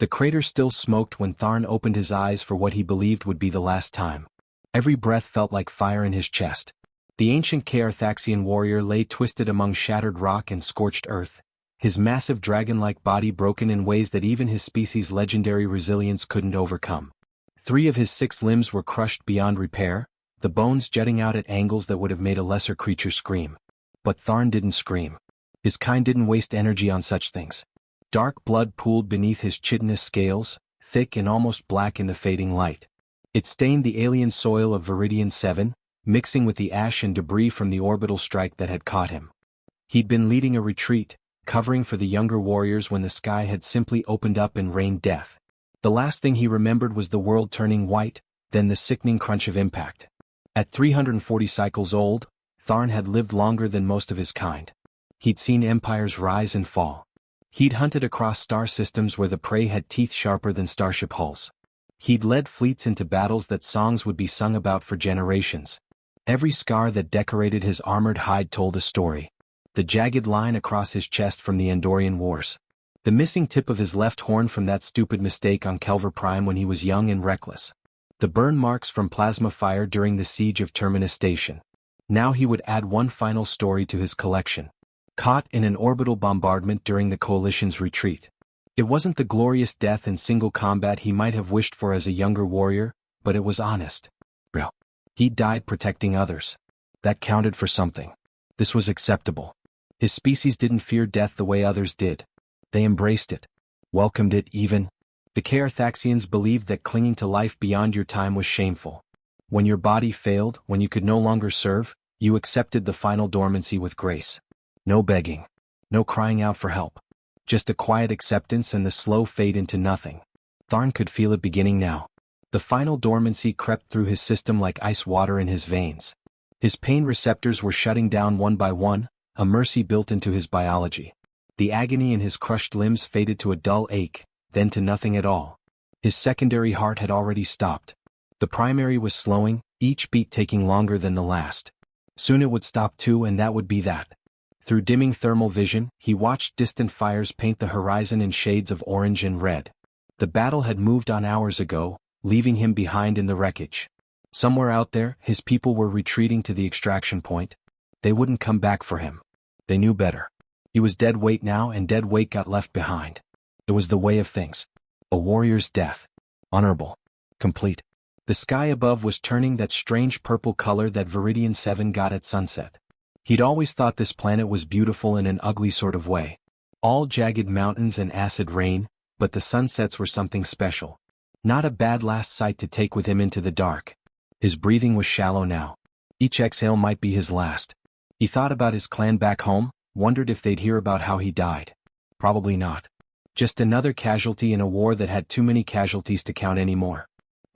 The crater still smoked when Tharn opened his eyes for what he believed would be the last time. Every breath felt like fire in his chest. The ancient Kaarthaxian warrior lay twisted among shattered rock and scorched earth, his massive dragon-like body broken in ways that even his species' legendary resilience couldn't overcome. 3 of his 6 limbs were crushed beyond repair, the bones jutting out at angles that would have made a lesser creature scream. But Tharn didn't scream. His kind didn't waste energy on such things. Dark blood pooled beneath his chitinous scales, thick and almost black in the fading light. It stained the alien soil of Viridian 7, mixing with the ash and debris from the orbital strike that had caught him. He'd been leading a retreat, covering for the younger warriors when the sky had simply opened up and rained death. The last thing he remembered was the world turning white, then the sickening crunch of impact. At 340 cycles old, Tharn had lived longer than most of his kind. He'd seen empires rise and fall. He'd hunted across star systems where the prey had teeth sharper than starship hulls. He'd led fleets into battles that songs would be sung about for generations. Every scar that decorated his armored hide told a story. The jagged line across his chest from the Andorian Wars. The missing tip of his left horn from that stupid mistake on Kelver Prime when he was young and reckless. The burn marks from plasma fire during the siege of Terminus Station. Now he would add one final story to his collection. Caught in an orbital bombardment during the Coalition's retreat. It wasn't the glorious death in single combat he might have wished for as a younger warrior, but it was honest. Real. He died protecting others. That counted for something. This was acceptable. His species didn't fear death the way others did. They embraced it. Welcomed it even. The Kaarthaxians believed that clinging to life beyond your time was shameful. When your body failed, when you could no longer serve, you accepted the final dormancy with grace. No begging. No crying out for help. Just a quiet acceptance and the slow fade into nothing. Tharn could feel it beginning now. The final dormancy crept through his system like ice water in his veins. His pain receptors were shutting down one by one, a mercy built into his biology. The agony in his crushed limbs faded to a dull ache, then to nothing at all. His secondary heart had already stopped. The primary was slowing, each beat taking longer than the last. Soon it would stop too, and that would be that. Through dimming thermal vision, he watched distant fires paint the horizon in shades of orange and red. The battle had moved on hours ago, leaving him behind in the wreckage. Somewhere out there, his people were retreating to the extraction point. They wouldn't come back for him. They knew better. He was dead weight now, and dead weight got left behind. It was the way of things. A warrior's death. Honorable. Complete. The sky above was turning that strange purple color that Viridian 7 got at sunset. He'd always thought this planet was beautiful in an ugly sort of way. All jagged mountains and acid rain, but the sunsets were something special. Not a bad last sight to take with him into the dark. His breathing was shallow now. Each exhale might be his last. He thought about his clan back home, wondered if they'd hear about how he died. Probably not. Just another casualty in a war that had too many casualties to count anymore.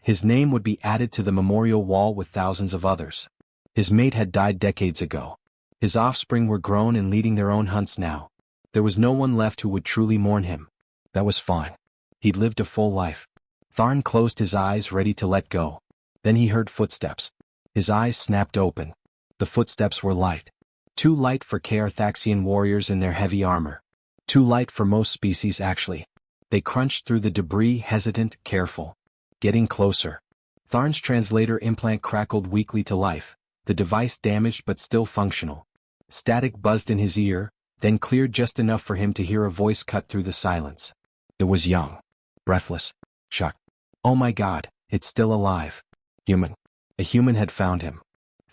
His name would be added to the memorial wall with thousands of others. His mate had died decades ago. His offspring were grown and leading their own hunts now. There was no one left who would truly mourn him. That was fine. He'd lived a full life. Tharn closed his eyes, ready to let go. Then he heard footsteps. His eyes snapped open. The footsteps were light. Too light for Kaarthaxian warriors in their heavy armor. Too light for most species actually. They crunched through the debris, hesitant, careful. Getting closer. Tharn's translator implant crackled weakly to life, the device damaged but still functional. Static buzzed in his ear, then cleared just enough for him to hear a voice cut through the silence. It was young. Breathless. Shocked. Oh my God, it's still alive. Human. A human had found him.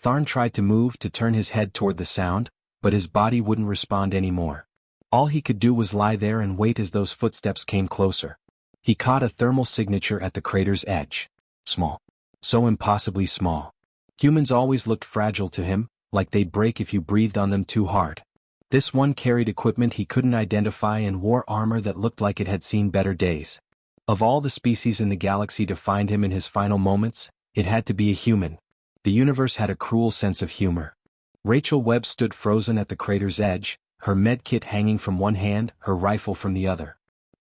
Tharn tried to move to turn his head toward the sound, but his body wouldn't respond anymore. All he could do was lie there and wait as those footsteps came closer. He caught a thermal signature at the crater's edge. Small. So impossibly small. Humans always looked fragile to him, like they'd break if you breathed on them too hard. This one carried equipment he couldn't identify and wore armor that looked like it had seen better days. Of all the species in the galaxy to find him in his final moments, it had to be a human. The universe had a cruel sense of humor. Rachel Webb stood frozen at the crater's edge, her medkit hanging from one hand, her rifle from the other.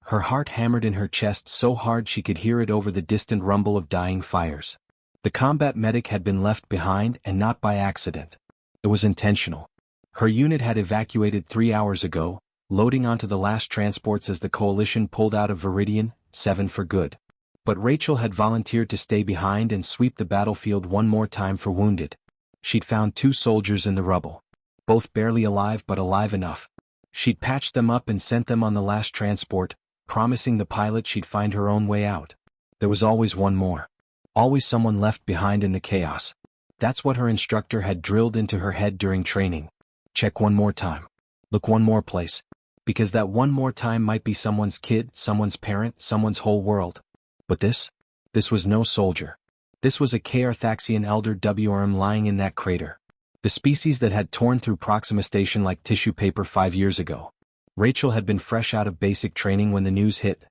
Her heart hammered in her chest so hard she could hear it over the distant rumble of dying fires. The combat medic had been left behind, and not by accident. It was intentional. Her unit had evacuated 3 hours ago, loading onto the last transports as the Coalition pulled out of Viridian, 7 for good. But Rachel had volunteered to stay behind and sweep the battlefield one more time for wounded. She'd found 2 soldiers in the rubble. Both barely alive but alive enough. She'd patched them up and sent them on the last transport, promising the pilot she'd find her own way out. There was always one more. Always someone left behind in the chaos. That's what her instructor had drilled into her head during training. Check one more time. Look one more place. Because that one more time might be someone's kid, someone's parent, someone's whole world. But this was no soldier. This was a Carthaxian elder WRM lying in that crater. The species that had torn through Proxima Station like tissue paper 5 years ago. Rachel had been fresh out of basic training when the news hit.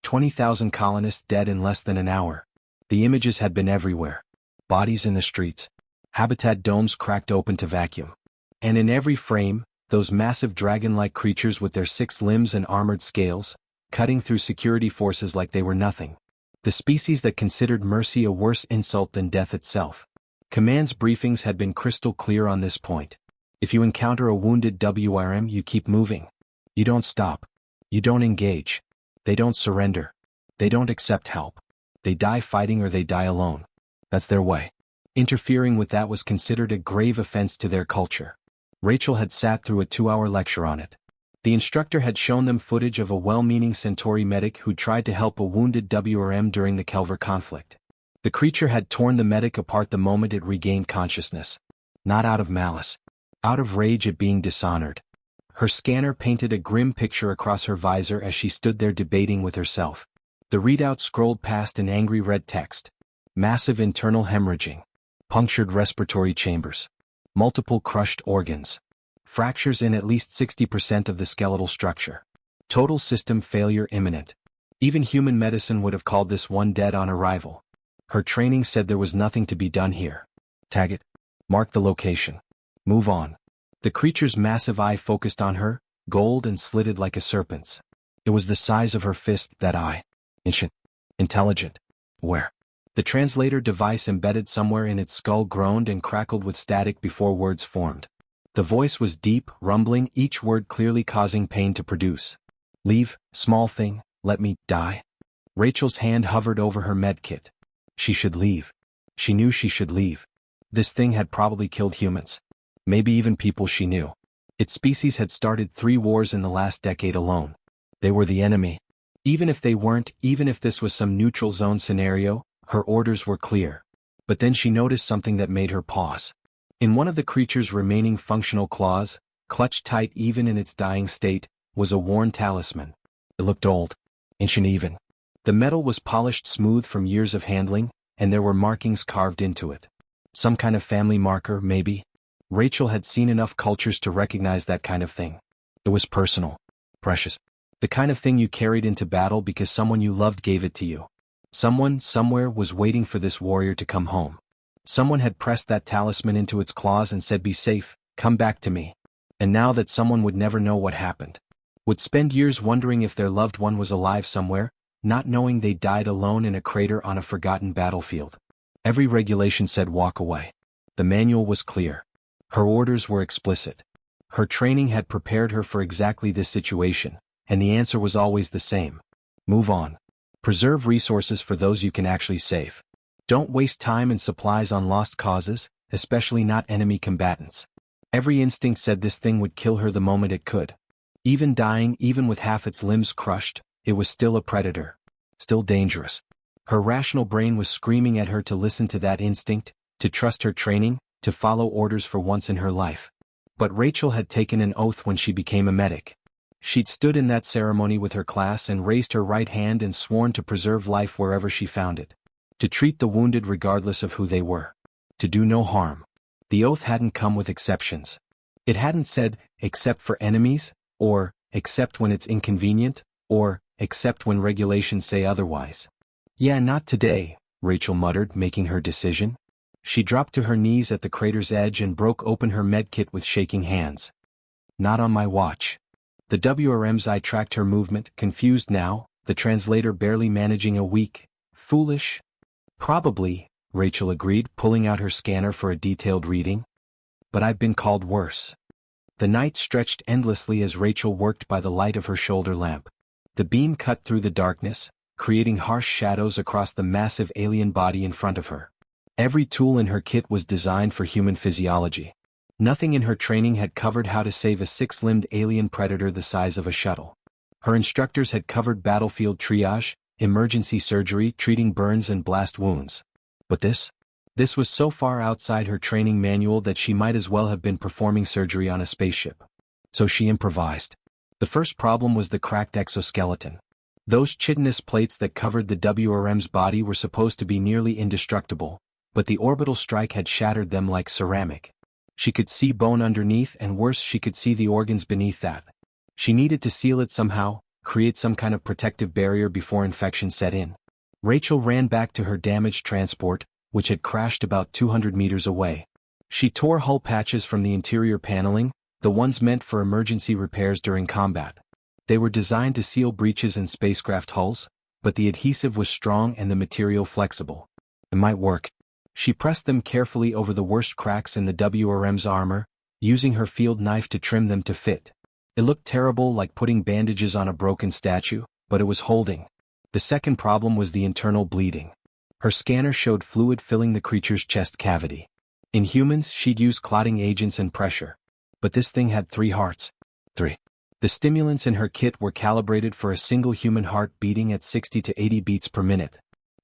20,000 colonists dead in less than an hour. The images had been everywhere. Bodies in the streets. Habitat domes cracked open to vacuum. And in every frame, those massive dragon-like creatures with their 6 limbs and armored scales, cutting through security forces like they were nothing. The species that considered mercy a worse insult than death itself. Command's briefings had been crystal clear on this point. If you encounter a wounded WRM, you keep moving. You don't stop. You don't engage. They don't surrender. They don't accept help. They die fighting or they die alone. That's their way. Interfering with that was considered a grave offense to their culture. Rachel had sat through a 2-hour lecture on it. The instructor had shown them footage of a well-meaning Centauri medic who tried to help a wounded WRM during the Kelver conflict. The creature had torn the medic apart the moment it regained consciousness. Not out of malice. Out of rage at being dishonored. Her scanner painted a grim picture across her visor as she stood there debating with herself. The readout scrolled past in angry red text. Massive internal hemorrhaging. Punctured respiratory chambers. Multiple crushed organs. Fractures in at least 60% of the skeletal structure. Total system failure imminent. Even human medicine would have called this one dead on arrival. Her training said there was nothing to be done here. Tag it. Mark the location. Move on. The creature's massive eye focused on her, gold and slitted like a serpent's. It was the size of her fist, that eye. Ancient. Intelligent. Where? The translator device embedded somewhere in its skull groaned and crackled with static before words formed. The voice was deep, rumbling, each word clearly causing pain to produce. Leave, small thing, let me die. Rachel's hand hovered over her medkit. She should leave. She knew she should leave. This thing had probably killed humans. Maybe even people she knew. Its species had started 3 wars in the last decade alone. They were the enemy. Even if they weren't, even if this was some neutral zone scenario, her orders were clear. But then she noticed something that made her pause. In one of the creature's remaining functional claws, clutched tight even in its dying state, was a worn talisman. It looked old. Ancient even. The metal was polished smooth from years of handling, and there were markings carved into it. Some kind of family marker, maybe? Rachel had seen enough cultures to recognize that kind of thing. It was personal. Precious. The kind of thing you carried into battle because someone you loved gave it to you. Someone, somewhere, was waiting for this warrior to come home. Someone had pressed that talisman into its claws and said, "Be safe, come back to me." And now that someone would never know what happened. Would spend years wondering if their loved one was alive somewhere, not knowing they died alone in a crater on a forgotten battlefield. Every regulation said walk away. The manual was clear. Her orders were explicit. Her training had prepared her for exactly this situation, and the answer was always the same. Move on. Preserve resources for those you can actually save. Don't waste time and supplies on lost causes, especially not enemy combatants. Every instinct said this thing would kill her the moment it could. Even dying, even with half its limbs crushed, it was still a predator. Still dangerous. Her rational brain was screaming at her to listen to that instinct, to trust her training, to follow orders for once in her life. But Rachel had taken an oath when she became a medic. She'd stood in that ceremony with her class and raised her right hand and sworn to preserve life wherever she found it. To treat the wounded regardless of who they were. To do no harm. The oath hadn't come with exceptions. It hadn't said, except for enemies, or, except when it's inconvenient, or, except when regulations say otherwise. Yeah, not today, Rachel muttered, making her decision. She dropped to her knees at the crater's edge and broke open her medkit with shaking hands. Not on my watch. The WRM's eye tracked her movement, confused now, the translator barely managing a weak, foolish. Probably, Rachel agreed, pulling out her scanner for a detailed reading. But I've been called worse. The night stretched endlessly as Rachel worked by the light of her shoulder lamp. The beam cut through the darkness, creating harsh shadows across the massive alien body in front of her. Every tool in her kit was designed for human physiology. Nothing in her training had covered how to save a six-limbed alien predator the size of a shuttle. Her instructors had covered battlefield triage, emergency surgery, treating burns and blast wounds. But this was so far outside her training manual that she might as well have been performing surgery on a spaceship. So she improvised. The first problem was the cracked exoskeleton. Those chitinous plates that covered the WRM's body were supposed to be nearly indestructible, but the orbital strike had shattered them like ceramic. She could see bone underneath, and worse, she could see the organs beneath that. She needed to seal it somehow, create some kind of protective barrier before infection set in. Rachel ran back to her damaged transport, which had crashed about 200 meters away. She tore hull patches from the interior paneling, the ones meant for emergency repairs during combat. They were designed to seal breaches in spacecraft hulls, but the adhesive was strong and the material flexible. It might work. She pressed them carefully over the worst cracks in the WRM's armor, using her field knife to trim them to fit. It looked terrible, like putting bandages on a broken statue, but it was holding. The second problem was the internal bleeding. Her scanner showed fluid filling the creature's chest cavity. In humans, she'd use clotting agents and pressure. But this thing had 3 hearts. 3. The stimulants in her kit were calibrated for a single human heart beating at 60 to 80 beats per minute.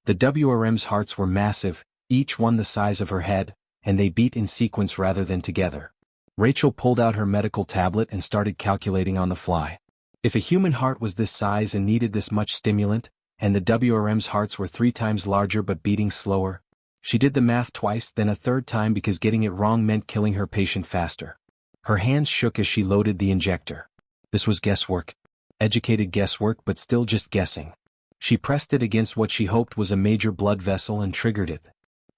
The WRM's hearts were massive, each one the size of her head, and they beat in sequence rather than together. Rachel pulled out her medical tablet and started calculating on the fly. If a human heart was this size and needed this much stimulant, and the WRM's hearts were 3 times larger but beating slower, she did the math twice, then a third time, because getting it wrong meant killing her patient faster. Her hands shook as she loaded the injector. This was guesswork. Educated guesswork, but still just guessing. She pressed it against what she hoped was a major blood vessel and triggered it.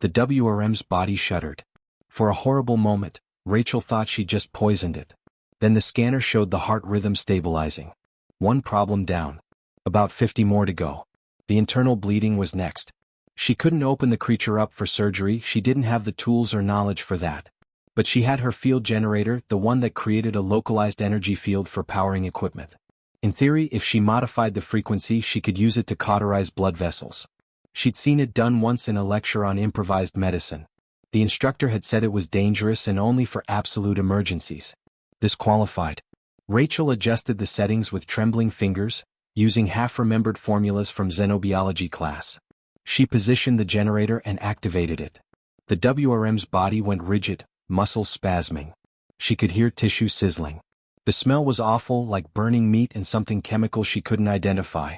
The WRM's body shuddered. For a horrible moment, Rachel thought she'd just poisoned it. Then the scanner showed the heart rhythm stabilizing. 1 problem down. About 50 more to go. The internal bleeding was next. She couldn't open the creature up for surgery, she didn't have the tools or knowledge for that. But she had her field generator, the one that created a localized energy field for powering equipment. In theory, if she modified the frequency, she could use it to cauterize blood vessels. She'd seen it done once in a lecture on improvised medicine. The instructor had said it was dangerous and only for absolute emergencies. This qualified. Rachel adjusted the settings with trembling fingers, using half-remembered formulas from xenobiology class. She positioned the generator and activated it. The WRM's body went rigid, muscles spasming. She could hear tissue sizzling. The smell was awful, like burning meat and something chemical she couldn't identify.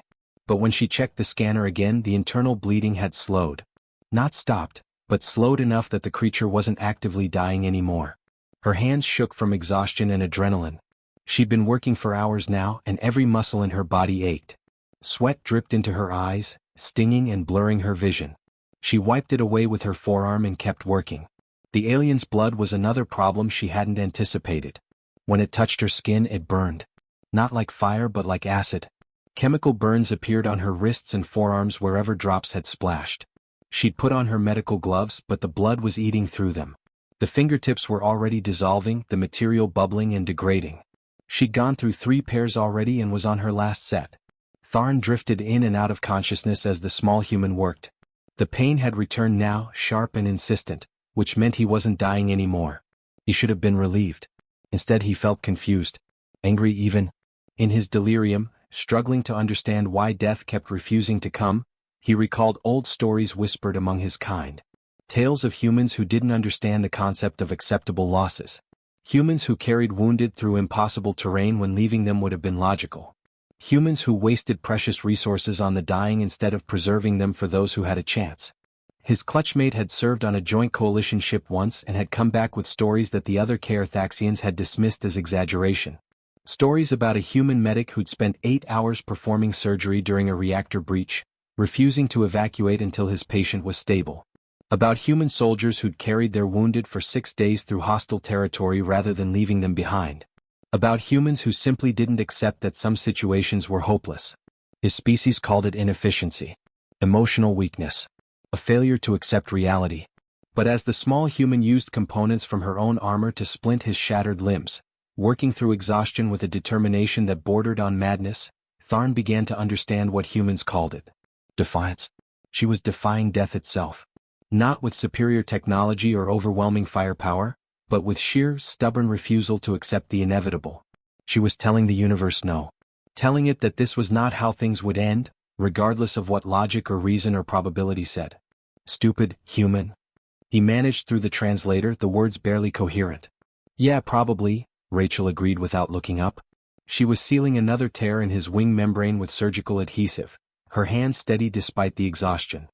But when she checked the scanner again, the internal bleeding had slowed. Not stopped, but slowed enough that the creature wasn't actively dying anymore. Her hands shook from exhaustion and adrenaline. She'd been working for hours now, and every muscle in her body ached. Sweat dripped into her eyes, stinging and blurring her vision. She wiped it away with her forearm and kept working. The alien's blood was another problem she hadn't anticipated. When it touched her skin, it burned. Not like fire, but like acid. Chemical burns appeared on her wrists and forearms wherever drops had splashed. She'd put on her medical gloves, but the blood was eating through them. The fingertips were already dissolving, the material bubbling and degrading. She'd gone through 3 pairs already and was on her last set. Tharn drifted in and out of consciousness as the small human worked. The pain had returned now, sharp and insistent, which meant he wasn't dying anymore. He should have been relieved. Instead he felt confused, angry even. In his delirium, struggling to understand why death kept refusing to come, he recalled old stories whispered among his kind. Tales of humans who didn't understand the concept of acceptable losses. Humans who carried wounded through impossible terrain when leaving them would have been logical. Humans who wasted precious resources on the dying instead of preserving them for those who had a chance. His clutchmate had served on a joint coalition ship once and had come back with stories that the other Carthaxians had dismissed as exaggeration. Stories about a human medic who'd spent 8 hours performing surgery during a reactor breach, refusing to evacuate until his patient was stable. About human soldiers who'd carried their wounded for 6 days through hostile territory rather than leaving them behind. About humans who simply didn't accept that some situations were hopeless. His species called it inefficiency. Emotional weakness. A failure to accept reality. But as the small human used components from her own armor to splint his shattered limbs, working through exhaustion with a determination that bordered on madness, Tharn began to understand what humans called it. Defiance. She was defying death itself. Not with superior technology or overwhelming firepower, but with sheer, stubborn refusal to accept the inevitable. She was telling the universe no. Telling it that this was not how things would end, regardless of what logic or reason or probability said. Stupid, human. He managed through the translator, the words barely coherent. Yeah, probably, Rachel agreed without looking up. She was sealing another tear in his wing membrane with surgical adhesive, her hand steady despite the exhaustion.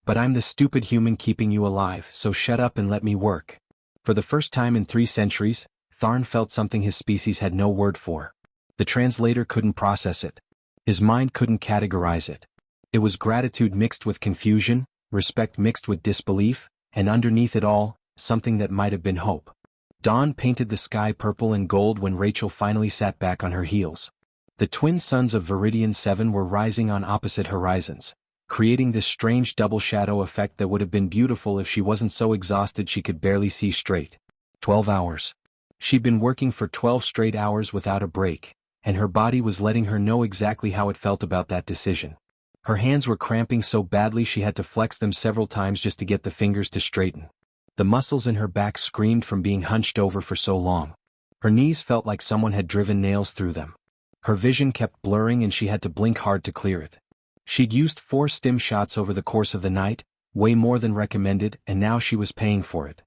But I'm the stupid human keeping you alive, so shut up and let me work. For the first time in 3 centuries, Tharn felt something his species had no word for. The translator couldn't process it. His mind couldn't categorize it. It was gratitude mixed with confusion, respect mixed with disbelief, and underneath it all, something that might have been hope. Dawn painted the sky purple and gold when Rachel finally sat back on her heels. The twin suns of Viridian 7 were rising on opposite horizons, creating this strange double shadow effect that would have been beautiful if she wasn't so exhausted she could barely see straight. 12 hours. She'd been working for 12 straight hours without a break, and her body was letting her know exactly how it felt about that decision. Her hands were cramping so badly she had to flex them several times just to get the fingers to straighten. The muscles in her back screamed from being hunched over for so long. Her knees felt like someone had driven nails through them. Her vision kept blurring and she had to blink hard to clear it. She'd used 4 stim shots over the course of the night, way more than recommended, and now she was paying for it.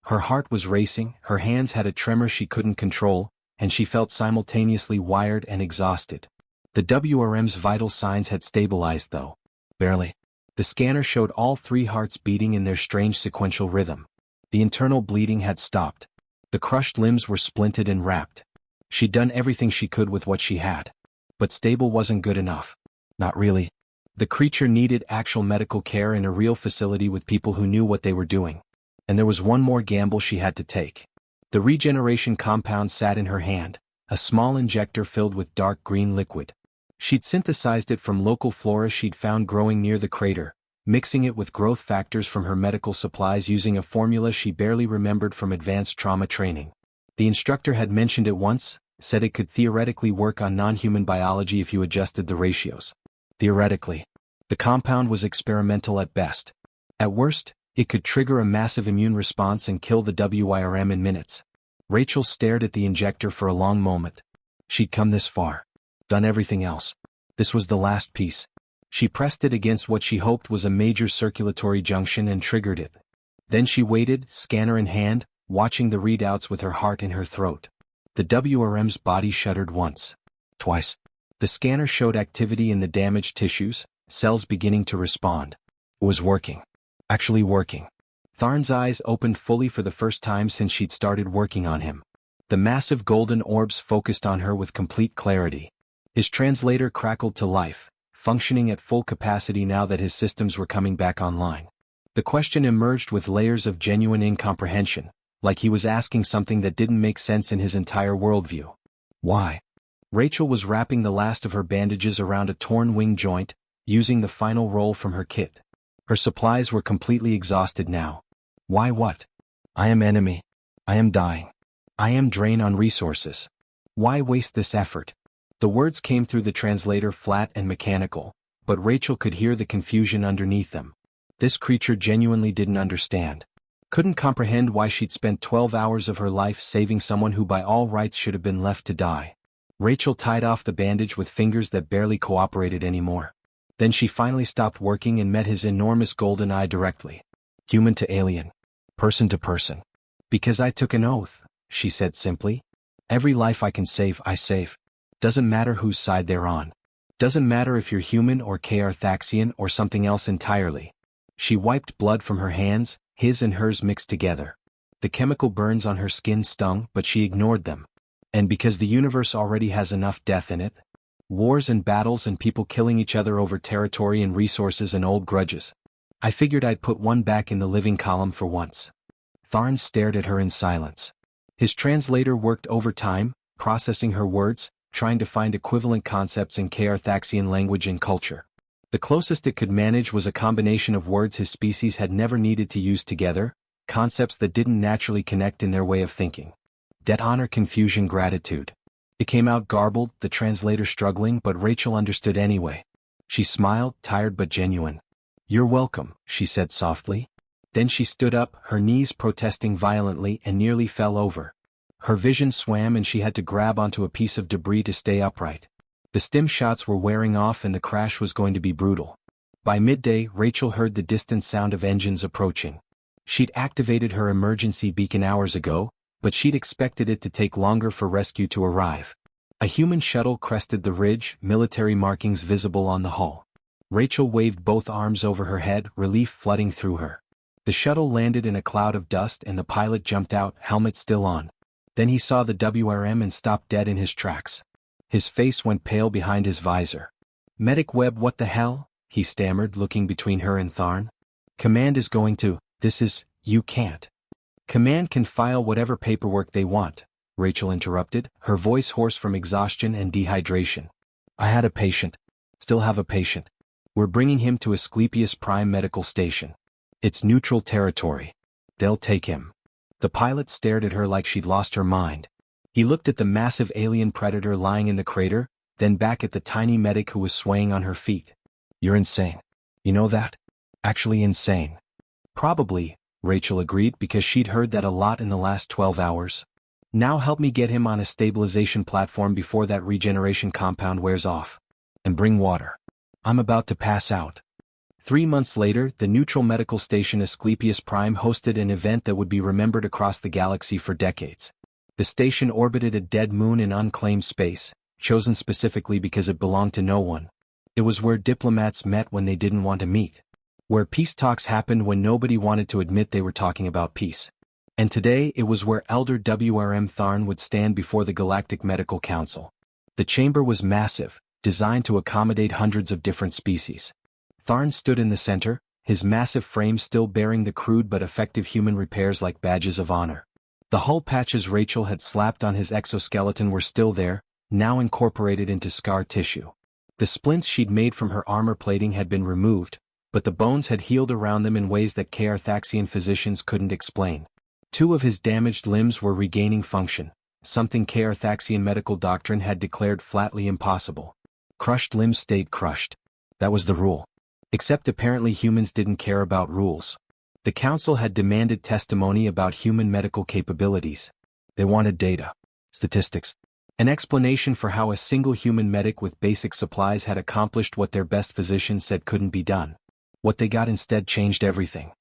Her heart was racing, her hands had a tremor she couldn't control, and she felt simultaneously wired and exhausted. The WRM's vital signs had stabilized though. Barely. The scanner showed all 3 hearts beating in their strange sequential rhythm. The internal bleeding had stopped. The crushed limbs were splinted and wrapped. She'd done everything she could with what she had. But stable wasn't good enough. Not really. The creature needed actual medical care in a real facility with people who knew what they were doing. And there was one more gamble she had to take. The regeneration compound sat in her hand, a small injector filled with dark green liquid. She'd synthesized it from local flora she'd found growing near the crater, mixing it with growth factors from her medical supplies using a formula she barely remembered from advanced trauma training. The instructor had mentioned it once, said it could theoretically work on non-human biology if you adjusted the ratios. Theoretically. The compound was experimental at best. At worst, it could trigger a massive immune response and kill the WIRM in minutes. Rachel stared at the injector for a long moment. She'd come this far. Done everything else. This was the last piece. She pressed it against what she hoped was a major circulatory junction and triggered it. Then she waited, scanner in hand, watching the readouts with her heart in her throat. The WRM's body shuddered once. Twice. The scanner showed activity in the damaged tissues, cells beginning to respond. It was working. Actually working. Tharn's eyes opened fully for the first time since she'd started working on him. The massive golden orbs focused on her with complete clarity. His translator crackled to life, functioning at full capacity now that his systems were coming back online. The question emerged with layers of genuine incomprehension, like he was asking something that didn't make sense in his entire worldview. Why? Rachel was wrapping the last of her bandages around a torn wing joint, using the final roll from her kit. Her supplies were completely exhausted now. Why what? I am enemy. I am dying. I am drain on resources. Why waste this effort? The words came through the translator flat and mechanical, but Rachel could hear the confusion underneath them. This creature genuinely didn't understand. Couldn't comprehend why she'd spent 12 hours of her life saving someone who by all rights should have been left to die. Rachel tied off the bandage with fingers that barely cooperated anymore. Then she finally stopped working and met his enormous golden eye directly. Human to alien. Person to person. Because I took an oath, she said simply. Every life I can save, I save. Doesn't matter whose side they're on. Doesn't matter if you're human or Arthaxian or something else entirely. She wiped blood from her hands, his and hers mixed together. The chemical burns on her skin stung, but she ignored them. And because the universe already has enough death in it. Wars and battles and people killing each other over territory and resources and old grudges. I figured I'd put one back in the living column for once. Tharn stared at her in silence. His translator worked overtime, processing her words, trying to find equivalent concepts in Arthaxian language and culture. The closest it could manage was a combination of words his species had never needed to use together, concepts that didn't naturally connect in their way of thinking. Debt, honor, confusion, gratitude. It came out garbled, the translator struggling, but Rachel understood anyway. She smiled, tired but genuine. "You're welcome," she said softly. Then she stood up, her knees protesting violently, and nearly fell over. Her vision swam and she had to grab onto a piece of debris to stay upright. The stim shots were wearing off and the crash was going to be brutal. By midday, Rachel heard the distant sound of engines approaching. She'd activated her emergency beacon hours ago, but she'd expected it to take longer for rescue to arrive. A human shuttle crested the ridge, military markings visible on the hull. Rachel waved both arms over her head, relief flooding through her. The shuttle landed in a cloud of dust and the pilot jumped out, helmet still on. Then he saw the WRM and stopped dead in his tracks. His face went pale behind his visor. "Medic Webb, what the hell?" he stammered, looking between her and Tharn. "Command is going to, you can't." "Command can file whatever paperwork they want," Rachel interrupted, her voice hoarse from exhaustion and dehydration. "I had a patient. Still have a patient. We're bringing him to Asclepius Prime Medical Station. It's neutral territory. They'll take him." The pilot stared at her like she'd lost her mind. He looked at the massive alien predator lying in the crater, then back at the tiny medic who was swaying on her feet. "You're insane. You know that? Actually insane." "Probably," Rachel agreed, because she'd heard that a lot in the last 12 hours. "Now help me get him on a stabilization platform before that regeneration compound wears off. And bring water. I'm about to pass out." 3 months later, the neutral medical station Asclepius Prime hosted an event that would be remembered across the galaxy for decades. The station orbited a dead moon in unclaimed space, chosen specifically because it belonged to no one. It was where diplomats met when they didn't want to meet. Where peace talks happened when nobody wanted to admit they were talking about peace. And today it was where Elder WRM Tharn would stand before the Galactic Medical Council. The chamber was massive, designed to accommodate hundreds of different species. Tharn stood in the center, his massive frame still bearing the crude but effective human repairs like badges of honor. The hull patches Rachel had slapped on his exoskeleton were still there, now incorporated into scar tissue. The splints she'd made from her armor plating had been removed, but the bones had healed around them in ways that Kaerthaxian physicians couldn't explain. 2 of his damaged limbs were regaining function, something Kaerthaxian medical doctrine had declared flatly impossible. Crushed limbs stayed crushed. That was the rule. Except apparently humans didn't care about rules. The council had demanded testimony about human medical capabilities. They wanted data, statistics, an explanation for how a single human medic with basic supplies had accomplished what their best physicians said couldn't be done. What they got instead changed everything.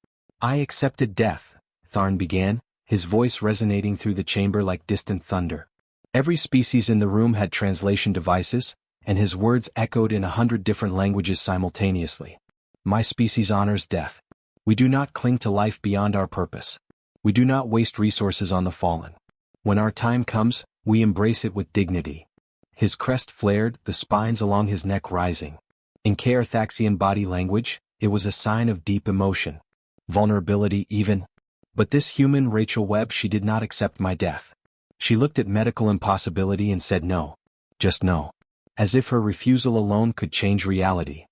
"I accepted death," Tharn began, his voice resonating through the chamber like distant thunder. Every species in the room had translation devices, and his words echoed in 100 different languages simultaneously. "My species honors death. We do not cling to life beyond our purpose. We do not waste resources on the fallen. When our time comes, we embrace it with dignity." His crest flared, the spines along his neck rising. In Kaerthaxian body language, it was a sign of deep emotion. Vulnerability even. But this human Rachel Webb, she did not accept my death. She looked at medical impossibility and said no. Just no. As if her refusal alone could change reality.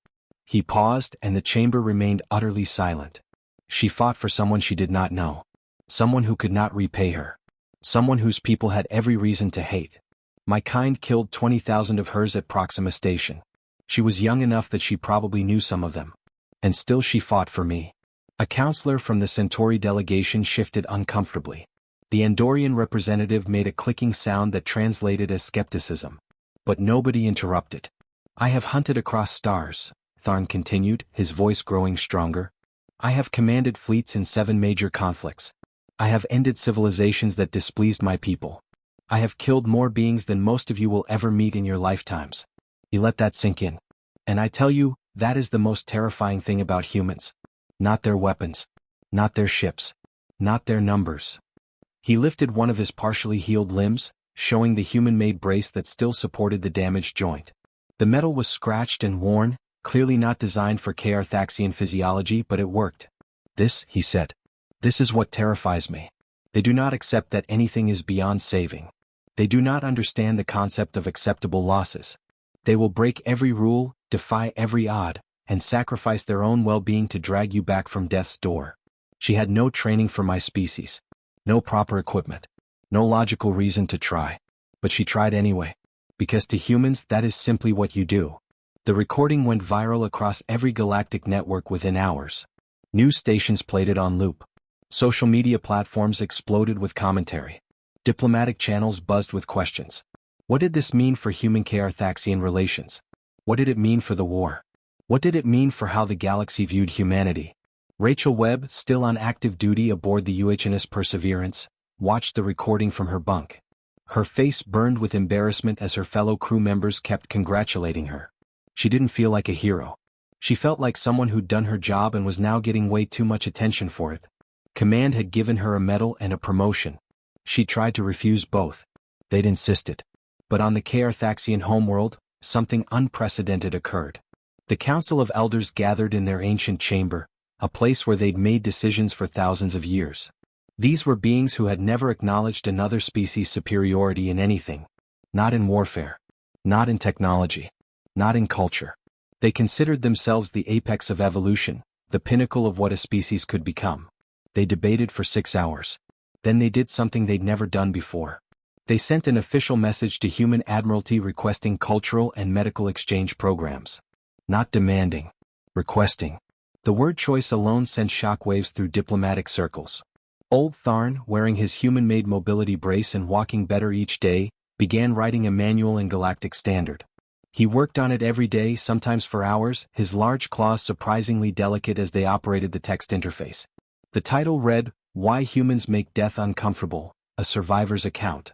He paused and the chamber remained utterly silent. She fought for someone she did not know. Someone who could not repay her. Someone whose people had every reason to hate. My kind killed 20,000 of hers at Proxima Station. She was young enough that she probably knew some of them. And still she fought for me. A counselor from the Centauri delegation shifted uncomfortably. The Andorian representative made a clicking sound that translated as skepticism. But nobody interrupted. "I have hunted across stars," Tharn continued, his voice growing stronger. "I have commanded fleets in 7 major conflicts. I have ended civilizations that displeased my people. I have killed more beings than most of you will ever meet in your lifetimes." You let that sink in. And I tell you, that is the most terrifying thing about humans. Not their weapons. Not their ships. Not their numbers. He lifted one of his partially healed limbs, showing the human-made brace that still supported the damaged joint. The metal was scratched and worn, clearly not designed for Kaerthaxian physiology, but it worked. "This," he said. "This is what terrifies me. They do not accept that anything is beyond saving. They do not understand the concept of acceptable losses. They will break every rule, defy every odd, and sacrifice their own well-being to drag you back from death's door." She had no training for my species. No proper equipment. No logical reason to try. But she tried anyway. Because to humans that is simply what you do. The recording went viral across every galactic network within hours. News stations played it on loop. Social media platforms exploded with commentary. Diplomatic channels buzzed with questions. What did this mean for human-Arthaxian relations? What did it mean for the war? What did it mean for how the galaxy viewed humanity? Rachel Webb, still on active duty aboard the UHMS Perseverance, watched the recording from her bunk. Her face burned with embarrassment as her fellow crew members kept congratulating her. She didn't feel like a hero. She felt like someone who'd done her job and was now getting way too much attention for it. Command had given her a medal and a promotion. She tried to refuse both. They'd insisted. But on the Arthaxian homeworld, something unprecedented occurred. The Council of Elders gathered in their ancient chamber, a place where they'd made decisions for thousands of years. These were beings who had never acknowledged another species' superiority in anything. Not in warfare. Not in technology. Not in culture. They considered themselves the apex of evolution, the pinnacle of what a species could become. They debated for 6 hours. Then they did something they'd never done before. They sent an official message to Human Admiralty requesting cultural and medical exchange programs. Not demanding. Requesting. The word choice alone sent shockwaves through diplomatic circles. Old Tharn, wearing his human-made mobility brace and walking better each day, began writing a manual in Galactic Standard. He worked on it every day, sometimes for hours, his large claws surprisingly delicate as they operated the text interface. The title read, Why Humans Make Death Uncomfortable, A Survivor's Account.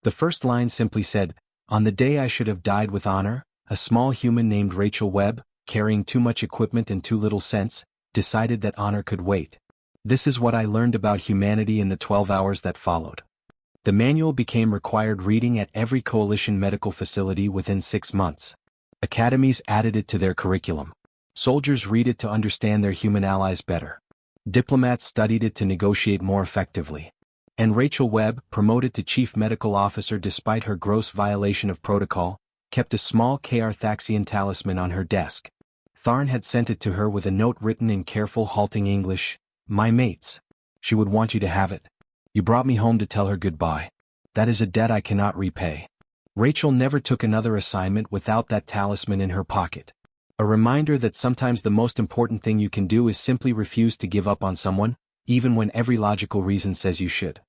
The first line simply said, On the day I should have died with honor, a small human named Rachel Webb, carrying too much equipment and too little sense, decided that honor could wait. This is what I learned about humanity in the 12 hours that followed. The manual became required reading at every coalition medical facility within 6 months. Academies added it to their curriculum. Soldiers read it to understand their human allies better. Diplomats studied it to negotiate more effectively. And Rachel Webb, promoted to Chief Medical Officer despite her gross violation of protocol, kept a small Arthaxian talisman on her desk. Tharn had sent it to her with a note written in careful halting English, My mates. She would want you to have it. You brought me home to tell her goodbye. That is a debt I cannot repay. Rachel never took another assignment without that talisman in her pocket. A reminder that sometimes the most important thing you can do is simply refuse to give up on someone, even when every logical reason says you should.